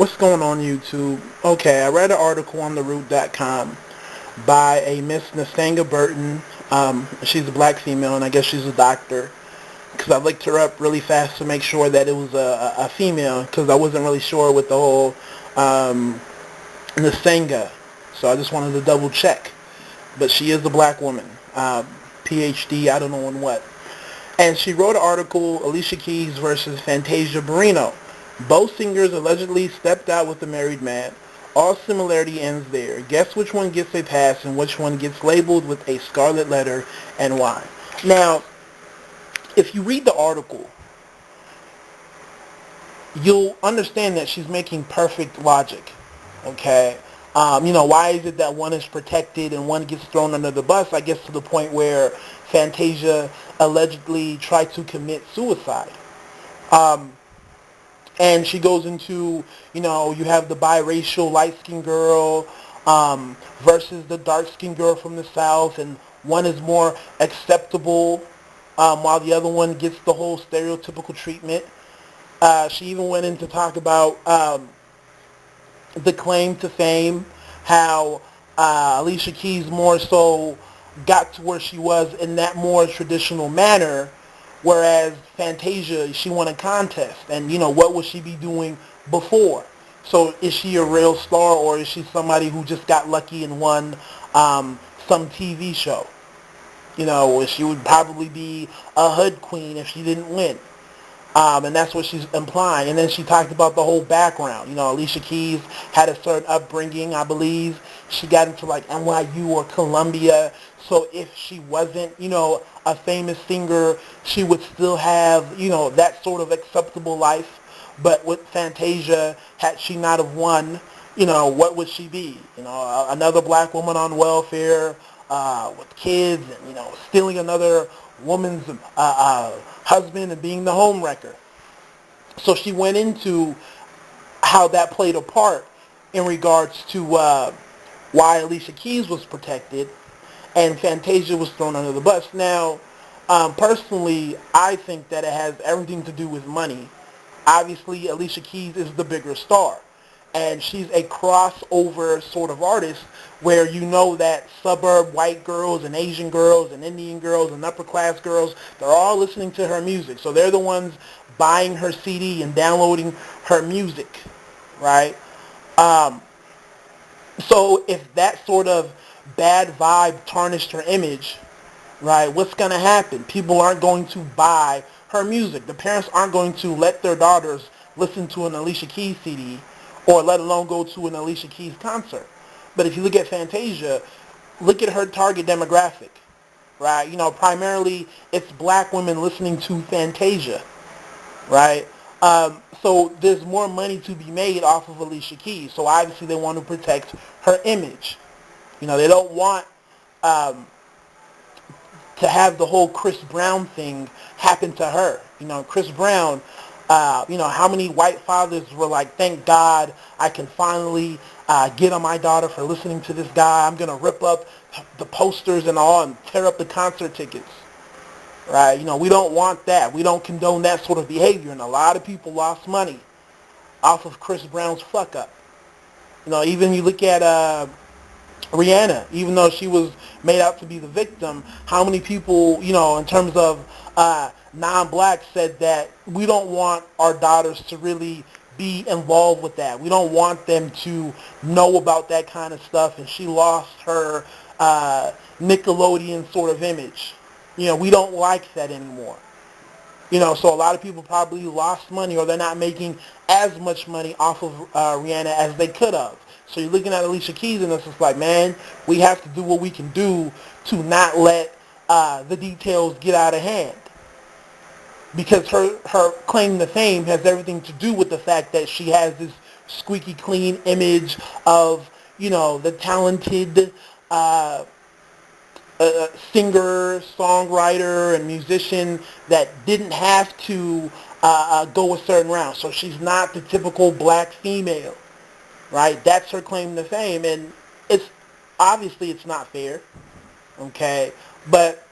What's going on YouTube? Okay, I read an article on theroot.com by a Miss Nastanga Burton. She's a black female, and I guess she's a doctor. Because I looked her up really fast to make sure that it was a female, because I wasn't really sure with the whole Nastanga. So I just wanted to double check. But she is a black woman. PhD, I don't know in what. And she wrote an article, Alicia Keys versus Fantasia Barrino. Both singers allegedly stepped out with a married man. All similarity ends there. Guess which one gets a pass and which one gets labeled with a scarlet letter and why. Now, if you read the article, you'll understand that she's making perfect logic. Okay? Why is it that one is protected and one gets thrown under the bus? I guess to the point where Fantasia allegedly tried to commit suicide. And she goes into, you have the biracial light-skinned girl versus the dark-skinned girl from the South, and one is more acceptable while the other one gets the whole stereotypical treatment. She even went in to talk about the claim to fame, how Alicia Keys more so got to where she was in that more traditional manner, whereas Fantasia, she won a contest. And, what would she be doing before? So is she a real star, or is she somebody who just got lucky and won some TV show? She would probably be a hood queen if she didn't win. And that's what she's implying. And then she talked about the whole background. Alicia Keys had a certain upbringing, I believe. She got into like NYU or Columbia. So if she wasn't, a famous singer, she would still have, that sort of acceptable life. But with Fantasia, had she not have won, what would she be? Another black woman on welfare with kids and, stealing another woman's husband and being the home wrecker. So she went into how that played a part in regards to why Alicia Keys was protected and Fantasia was thrown under the bus. Now, personally, I think that it has everything to do with money. Obviously, Alicia Keys is the bigger star. And she's a crossover sort of artist where you know that suburb white girls and Asian girls and Indian girls and upper class girls, they're all listening to her music. So they're the ones buying her CD and downloading her music, right? So if that sort of bad vibe tarnished her image, right, what's going to happen? People aren't going to buy her music. The parents aren't going to let their daughters listen to an Alicia Keys CD or let alone go to an Alicia Keys concert. But if you look at Fantasia, look at her target demographic, right? Primarily it's black women listening to Fantasia, right? So there's more money to be made off of Alicia Keys. So obviously they want to protect her image. They don't want to have the whole Chris Brown thing happen to her. Chris Brown, how many white fathers were like, thank God I can finally get on my daughter for listening to this guy. I'm going to rip up the posters and all and tear up the concert tickets. Right? We don't want that. We don't condone that sort of behavior. And a lot of people lost money off of Chris Brown's fuck up. Even you look at Rihanna, even though she was made out to be the victim, how many people, in terms of non-blacks said that we don't want our daughters to really be involved with that. We don't want them to know about that kind of stuff, and she lost her Nickelodeon sort of image. We don't like that anymore. So a lot of people probably lost money or they're not making as much money off of Rihanna as they could have. So you're looking at Alicia Keys and it's just like, man, we have to do what we can do to not let the details get out of hand. Because her claim to fame has everything to do with the fact that she has this squeaky clean image of, the talented singer, songwriter, and musician that didn't have to go a certain route. So she's not the typical black female, right? That's her claim to fame, and it's not fair, okay? But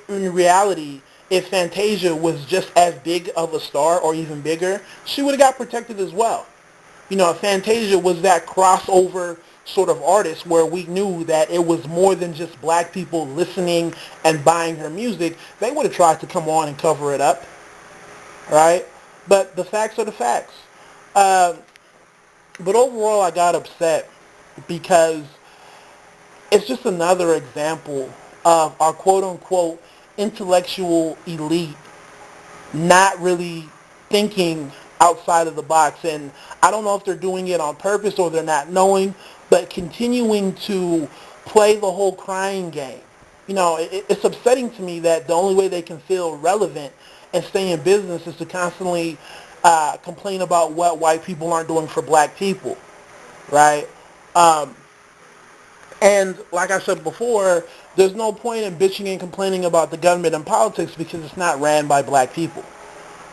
in reality, if Fantasia was just as big of a star or even bigger, she would have got protected as well. Fantasia was that crossover sort of artist where we knew that it was more than just black people listening and buying her music. They would have tried to come on and cover it up, right? But the facts are the facts. Uh, but overall, I got upset because it's just another example of our quote-unquote intellectual elite not really thinking outside of the box. And I don't know if they're doing it on purpose or they're not knowing, but continuing to play the whole crying game. It's upsetting to me that the only way they can feel relevant and stay in business is to constantly complain about what white people aren't doing for black people, right? Um, and like I said before, there's no point in bitching and complaining about the government and politics because it's not ran by black people.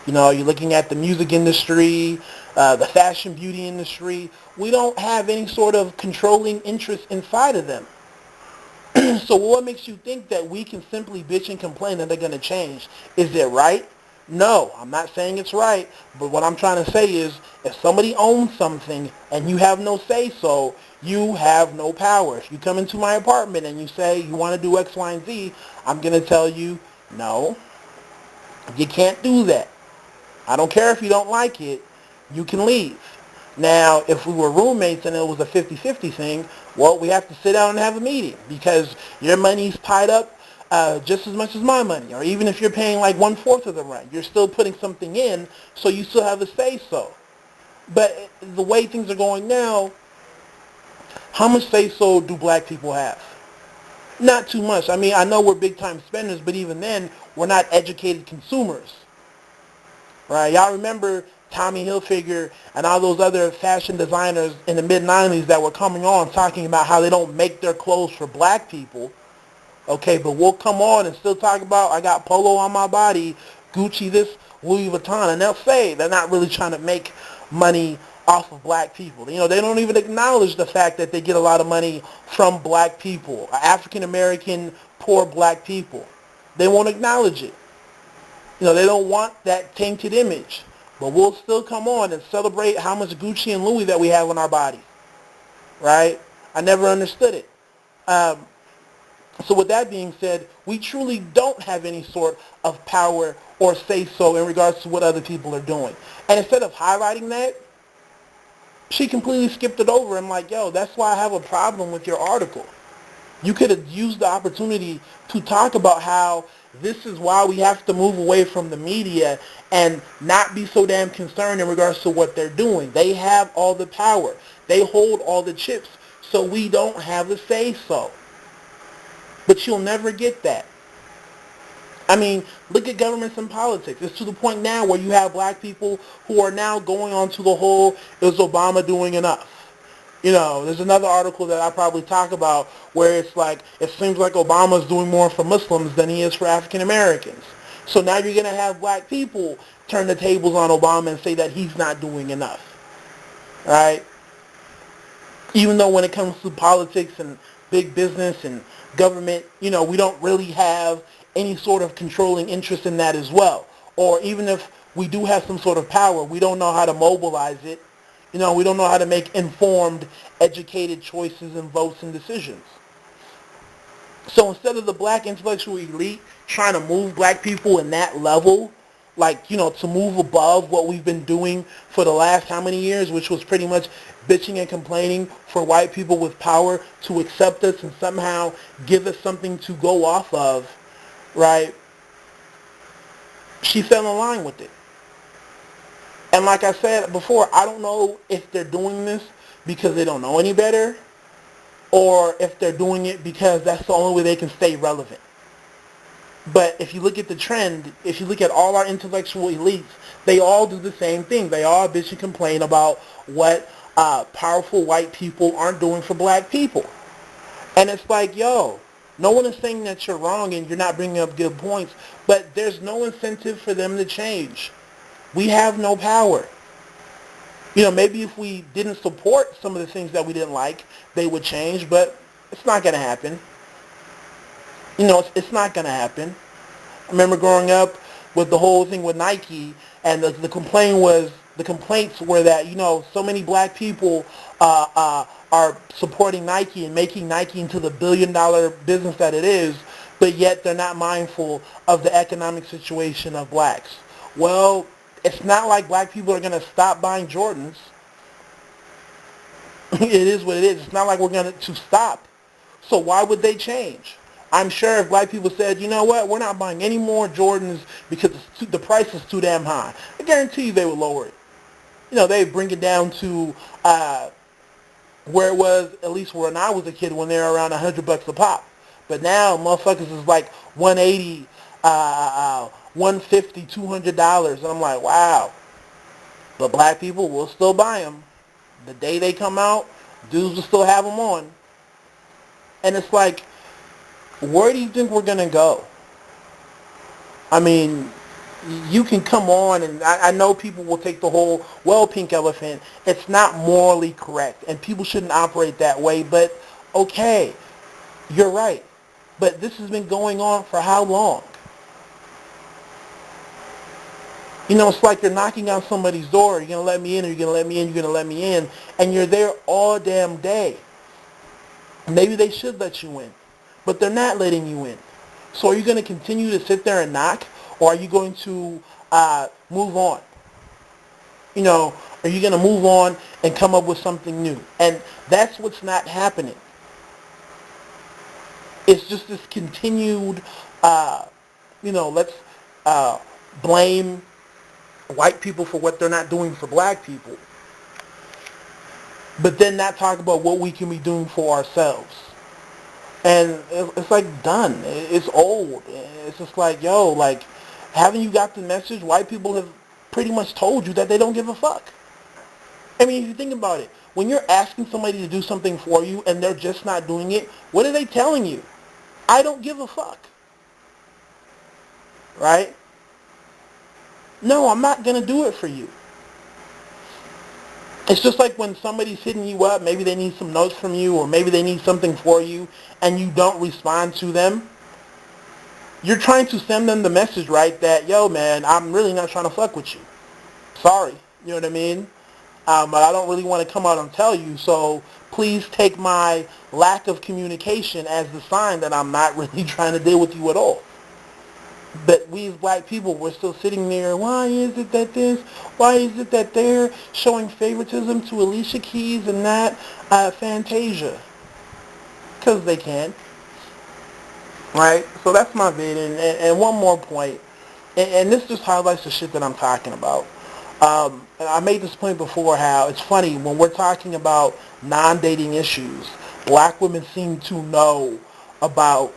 You're looking at the music industry, the fashion beauty industry. We don't have any sort of controlling interest inside of them. So what makes you think that we can simply bitch and complain and they're going to change? Is it right? No, I'm not saying it's right. But what I'm trying to say is if somebody owns something and you have no say-so, you have no power. If you come into my apartment and you say you want to do X, Y, and Z, I'm going to tell you, no, you can't do that. I don't care if you don't like it, you can leave. Now, if we were roommates and it was a 50-50 thing, well, we have to sit down and have a meeting because your money's tied up just as much as my money. Or even if you're paying like 1/4 of the rent, you're still putting something in, so you still have a say-so. But the way things are going now, how much say-so do black people have? Not too much. I mean, I know we're big-time spenders, but even then, we're not educated consumers. Right? Y'all remember Tommy Hilfiger and all those other fashion designers in the mid-90s that were coming on talking about how they don't make their clothes for black people. Okay, but we'll come on and still talk about I got Polo on my body, Gucci this, Louis Vuitton, and they'll say they're not really trying to make money off of black people. They don't even acknowledge the fact that they get a lot of money from black people, African American, poor black people. They won't acknowledge it. They don't want that tainted image. But we'll still come on and celebrate how much Gucci and Louis that we have on our body. Right? I never understood it. Um, so with that being said, we truly don't have any sort of power or say-so in regards to what other people are doing. And instead of highlighting that, she completely skipped it over. I'm like, yo, that's why I have a problem with your article. You could have used the opportunity to talk about how this is why we have to move away from the media and not be so damn concerned in regards to what they're doing. They have all the power. They hold all the chips, so we don't have a say-so. But you'll never get that. I mean, look at governments and politics. It's to the point now where you have black people who are now going on to the whole, is Obama doing enough? There's another article that I probably talk about where it's like, it seems like Obama's doing more for Muslims than he is for African Americans. So now you're going to have black people turn the tables on Obama and say that he's not doing enough. Right? Even though when it comes to politics and big business and government, we don't really have any sort of controlling interest in that as well. Or even if we do have some sort of power, we don't know how to mobilize it. We don't know how to make informed, educated choices and votes and decisions. So instead of the black intellectual elite trying to move black people in that level, like, to move above what we've been doing for the last how many years, which was pretty much bitching and complaining for white people with power to accept us and somehow give us something to go off of, right? She fell in line with it. And like I said before, I don't know if they're doing this because they don't know any better or if they're doing it because that's the only way they can stay relevant. But if you look at the trend, if you look at all our intellectual elites, they all do the same thing. They all bitch and complain about what powerful white people aren't doing for black people. And it's like, yo, no one is saying that you're wrong and you're not bringing up good points, but there's no incentive for them to change. We have no power. Maybe if we didn't support some of the things that we didn't like, they would change, but it's not going to happen. It's not going to happen. I remember growing up with the whole thing with Nike, and the complaint was the complaints were that, so many black people are supporting Nike and making Nike into the billion-dollar business that it is, but yet they're not mindful of the economic situation of blacks. Well, it's not like black people are going to stop buying Jordans. It is what it is. It's not like we're going to stop. So why would they change? I'm sure if black people said, you know what, we're not buying any more Jordans because the price is too damn high, I guarantee you they would lower it. They would bring it down to where it was, at least when I was a kid, when they were around $100 a pop. But now, motherfuckers is like 180, 150, $200, and I'm like, wow. But black people will still buy them. The day they come out, dudes will still have them on. And it's like, where do you think we're going to go? I mean, you can come on, and I know people will take the whole, well, pink elephant, it's not morally correct, and people shouldn't operate that way, but okay, you're right. But this has been going on for how long? It's like you're knocking on somebody's door, you're going to let me in, or you're going to let me in, you're going to let me in, and you're there all damn day. Maybe they should let you in, but they're not letting you in. So are you going to continue to sit there and knock, or are you going to move on? Are you going to move on and come up with something new? And that's what's not happening. It's just this continued, let's blame white people for what they're not doing for black people, but then not talk about what we can be doing for ourselves. And it's like done. It's old. It's just like, yo, like, haven't you got the message? White people have pretty much told you that they don't give a fuck. I mean, if you think about it, when you're asking somebody to do something for you and they're just not doing it, what are they telling you? I don't give a fuck. Right? No, I'm not going to do it for you. It's just like when somebody's hitting you up, maybe they need some notes from you, or maybe they need something for you, and you don't respond to them. You're trying to send them the message, right, that, yo, man, I'm really not trying to fuck with you. Sorry. You know what I mean? But I don't really want to come out and tell you, so please take my lack of communication as the sign that I'm not really trying to deal with you at all. But we as black people, we're still sitting there, why is it that this, why is it that they're showing favoritism to Alicia Keys and not Fantasia? Because they can. Right? So that's my vid. And one more point, and this just highlights the shit that I'm talking about. And I made this point before, how it's funny, when we're talking about non-dating issues, black women seem to know about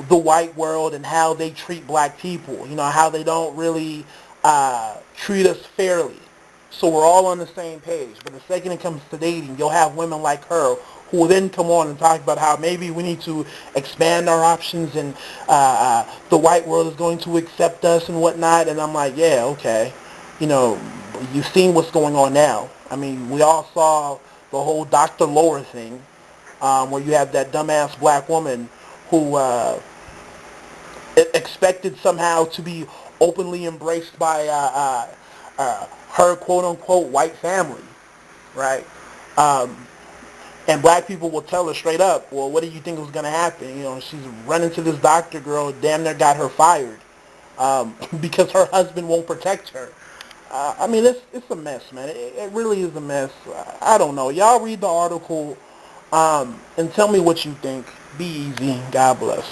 the white world and how they treat black people, how they don't really treat us fairly. So we're all on the same page. But the second it comes to dating, you'll have women like her who will then come on and talk about how maybe we need to expand our options, and the white world is going to accept us and whatnot. And I'm like, yeah, okay. You've seen what's going on now. I mean, we all saw the whole Dr. Laura thing, where you have that dumbass black woman who expected somehow to be openly embraced by her quote-unquote white family, right? And black people will tell her straight up, well, what do you think was going to happen? She's running to this doctor girl, damn near got her fired because her husband won't protect her. I mean, it's a mess, man. It really is a mess. I don't know. Y'all read the article and tell me what you think. Be easy. God bless.